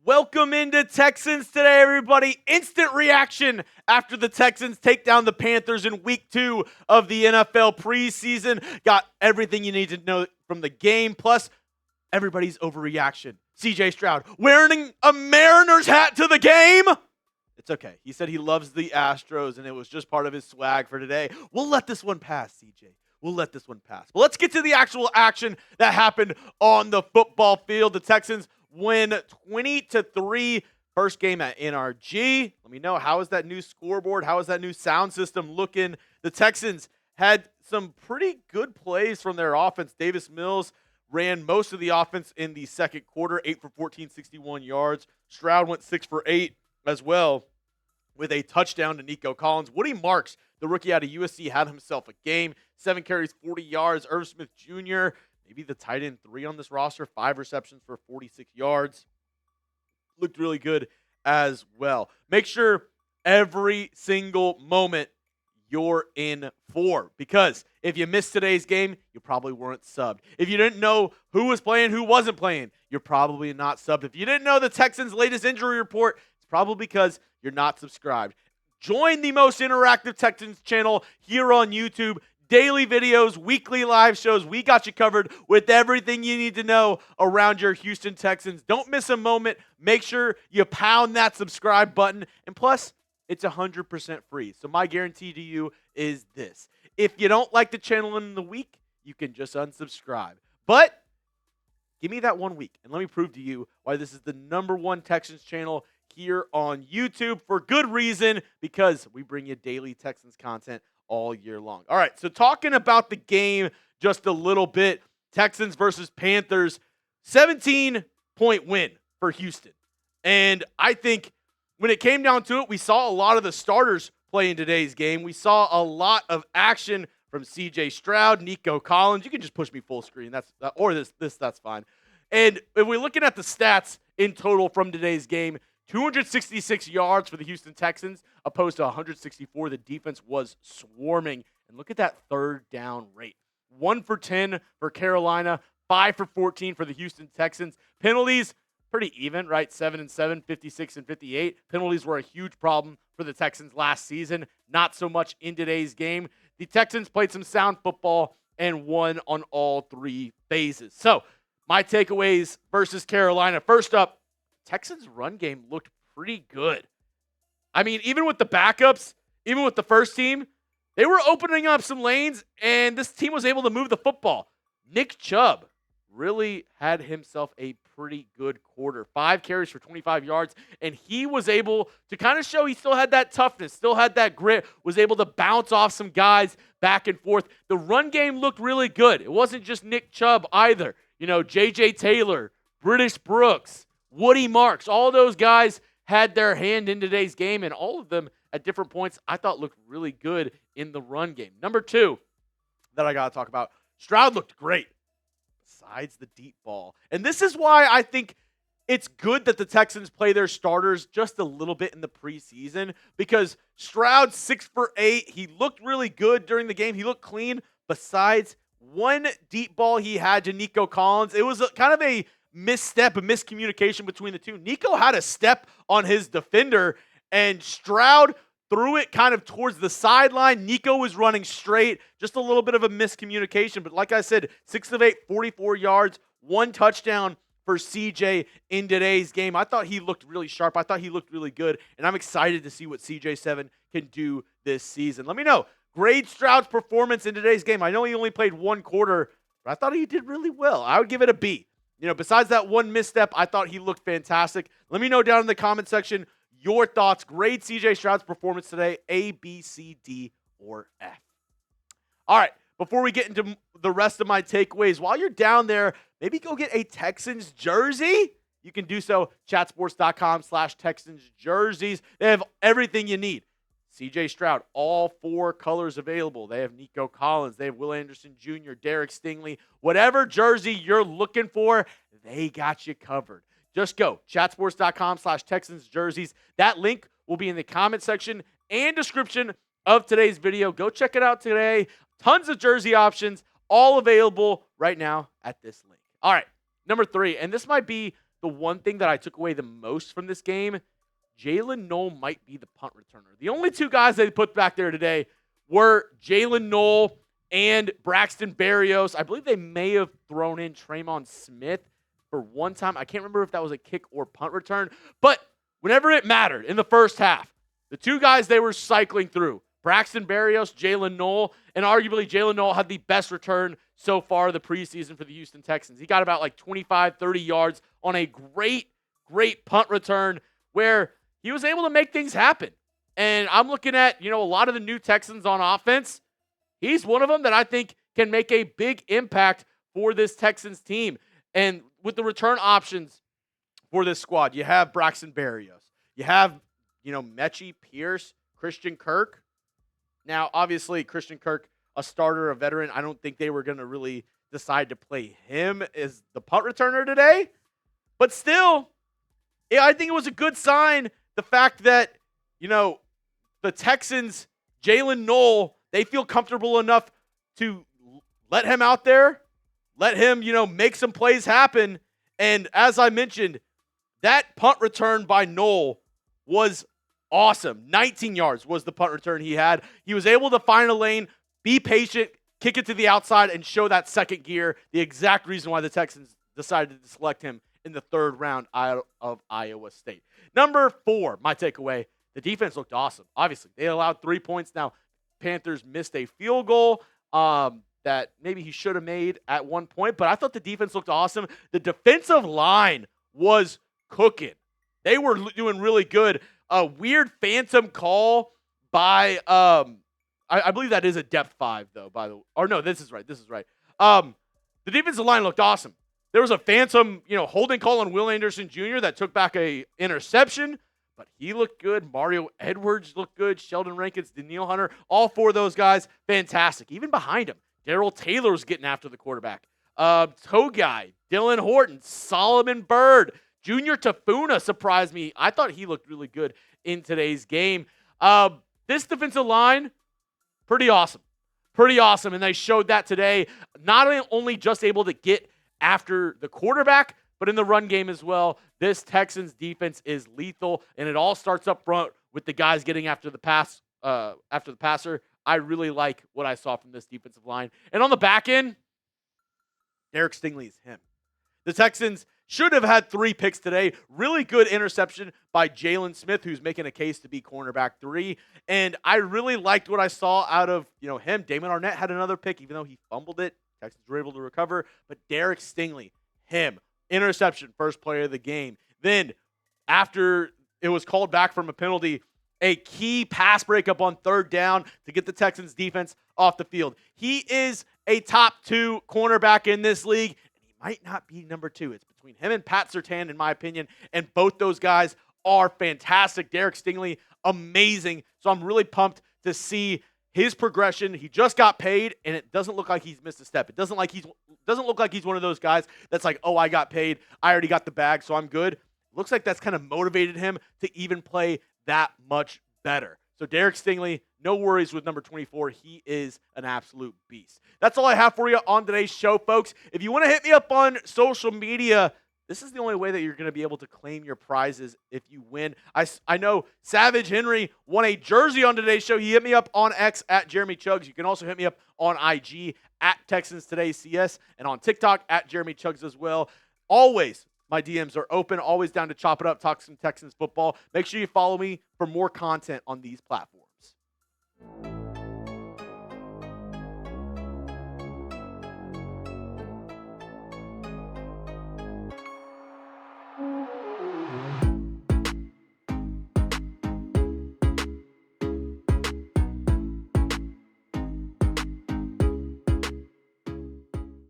Welcome into Texans Today, everybody. Instant reaction after the Texans take down the Panthers in week 2 of the NFL preseason. Got everything you need to know from the game, plus everybody's overreaction. CJ Stroud wearing a Mariners hat to the game. It's okay. He said he loves the Astros, and it was just part of his swag for today. We'll let this one pass, CJ. We'll let this one pass. But let's get to the actual action that happened on the football field. The Texans win 20-3. First game at NRG. Let me know, how is that new scoreboard? How is that new sound system looking? The Texans had some pretty good plays from their offense. Davis Mills ran most of the offense in the second quarter, 8 for 14, 61 yards. Stroud went 6 for 8 as well with a touchdown to Nico Collins. Woody Marks, the rookie out of USC, had himself a game. 7 carries, 40 yards. Irv Smith Jr., maybe the tight end 3 on this roster, 5 receptions for 46 yards. Looked really good as well. Make sure every single moment you're in for, because if you missed today's game, you probably weren't subbed. If you didn't know who was playing, who wasn't playing, you're probably not subbed. If you didn't know the Texans' latest injury report, it's probably because you're not subscribed. Join the most interactive Texans channel here on YouTube. Daily videos, weekly live shows. We got you covered with everything you need to know around your Houston Texans. Don't miss a moment. Make sure you pound that subscribe button. And plus, it's 100% free. So my guarantee to you is this. If you don't like the channel in the week, you can just unsubscribe. But give me that 1 week, and let me prove to you why this is the #1 Texans channel here on YouTube, for good reason, because we bring you daily Texans content all year long. All right, so talking about the game just a little bit, Texans versus Panthers, 17-point win for Houston. And I think when it came down to it, we saw a lot of the starters play in today's game. We saw a lot of action from CJ Stroud, Nico Collins. You can just push me full screen, that's fine. And if we're looking at the stats in total from today's game, 266 yards for the Houston Texans, opposed to 164. The defense was swarming. And look at that third down rate. 1 for 10 for Carolina, 5 for 14 for the Houston Texans. Penalties, pretty even, right? 7 and 7, 56 and 58. Penalties were a huge problem for the Texans last season. Not so much in today's game. The Texans played some sound football and won on all 3 phases. So, my takeaways versus Carolina. First up, Texans' run game looked pretty good. I mean, even with the backups, even with the first team, they were opening up some lanes, and this team was able to move the football. Nick Chubb really had himself a pretty good quarter. 5 carries for 25 yards, and he was able to kind of show he still had that toughness, still had that grit, was able to bounce off some guys back and forth. The run game looked really good. It wasn't just Nick Chubb either. You know, J.J. Taylor, British Brooks, Woody Marks, all those guys had their hand in today's game, and all of them at different points I thought looked really good in the run game. Number 2 that I got to talk about, Stroud looked great besides the deep ball. And this is why I think it's good that the Texans play their starters just a little bit in the preseason, because Stroud 6 for 8. He looked really good during the game. He looked clean besides one deep ball he had to Nico Collins. It was kind of a misstep, a miscommunication between the two. Nico had a step on his defender, and Stroud threw it kind of towards the sideline. Nico was running straight. Just a little bit of a miscommunication. But like I said, 6 of 8, 44 yards, 1 touchdown for CJ in today's game. I thought he looked really sharp. I thought he looked really good. And I'm excited to see what CJ7 can do this season. Let me know. Grade Stroud's performance in today's game. I know he only played 1 quarter, but I thought he did really well. I would give it a B. You know, besides that one misstep, I thought he looked fantastic. Let me know down in the comment section your thoughts. Grade CJ Stroud's performance today, A, B, C, D, or F. All right, before we get into the rest of my takeaways, while you're down there, maybe go get a Texans jersey. You can do so, chatsports.com/Texans jerseys. They have everything you need. CJ Stroud, all 4 colors available. They have Nico Collins. They have Will Anderson Jr., Derek Stingley. Whatever jersey you're looking for, they got you covered. Just go, chatsports.com/Texans jerseys. That link will be in the comment section and description of today's video. Go check it out today. Tons of jersey options, all available right now at this link. All right, number 3, and this might be the one thing that I took away the most from this game. Jaylin Noel might be the punt returner. The only 2 guys they put back there today were Jaylin Noel and Braxton Berrios. I believe they may have thrown in Tremon Smith for one time. I can't remember if that was a kick or punt return, but whenever it mattered in the first half, the 2 guys they were cycling through, Braxton Berrios, Jaylin Noel, and arguably Jaylin Noel had the best return so far the preseason for the Houston Texans. He got about like 25, 30 yards on a great punt return where he was able to make things happen. And I'm looking at, a lot of the new Texans on offense. He's one of them that I think can make a big impact for this Texans team. And with the return options for this squad, you have Braxton Berrios. You have, Mechie, Pierce, Christian Kirk. Now, obviously, Christian Kirk, a starter, a veteran, I don't think they were going to really decide to play him as the punt returner today. But still, I think it was a good sign, the fact that, the Texans, Jaylin Noel, they feel comfortable enough to let him out there, let him, make some plays happen. And as I mentioned, that punt return by Noel was awesome. 19 yards was the punt return he had. He was able to find a lane, be patient, kick it to the outside, and show that second gear, the exact reason why the Texans decided to select him in the 3rd round out of Iowa State. Number 4, my takeaway, the defense looked awesome. Obviously, they allowed 3 points. Now, Panthers missed a field goal that maybe he should have made at one point, but I thought the defense looked awesome. The defensive line was cooking. They were doing really good. A weird phantom call by, I believe that is a depth 5, though, by the way. Or no, this is right. The defensive line looked awesome. There was a phantom, holding call on Will Anderson Jr. that took back a interception, but he looked good. Mario Edwards looked good. Sheldon Rankins, Daniil Hunter, all 4 of those guys, fantastic. Even behind him, Darrell Taylor was getting after the quarterback. Togai, Dylan Horton, Solomon Byrd, Junior Tafuna surprised me. I thought he looked really good in today's game. This defensive line, pretty awesome. And they showed that today. Not only just able to get after the quarterback, but in the run game as well. This Texans defense is lethal, and it all starts up front with the guys getting after the pass, after the passer. I really like what I saw from this defensive line. And on the back end, Derek Stingley is him. The Texans should have had 3 picks today. Really good interception by Jaylin Smith, who's making a case to be cornerback 3. And I really liked what I saw out of him. Damon Arnett had another pick, even though he fumbled it. Texans were able to recover. But Derek Stingley, him, interception, first play of the game. Then, after it was called back from a penalty, a key pass breakup on 3rd down to get the Texans defense off the field. He is a top 2 cornerback in this league, and he might not be number 2. It's between him and Pat Surtain, in my opinion, and both those guys are fantastic. Derek Stingley, amazing. So I'm really pumped to see his progression. He just got paid, and it doesn't look like he's missed a step. It doesn't look like he's one of those guys that's like, oh, I got paid, I already got the bag, so I'm good. Looks like that's kind of motivated him to even play that much better. So Derek Stingley, no worries with number 24. He is an absolute beast. That's all I have for you on today's show, folks. If you want to hit me up on social media, this is the only way that you're going to be able to claim your prizes if you win. I know Savage Henry won a jersey on today's show. He hit me up on X at Jeremy Chuggs. You can also hit me up on IG at Texans Today CS and on TikTok at Jeremy Chuggs as well. Always, my DMs are open. Always down to chop it up, talk some Texans football. Make sure you follow me for more content on these platforms.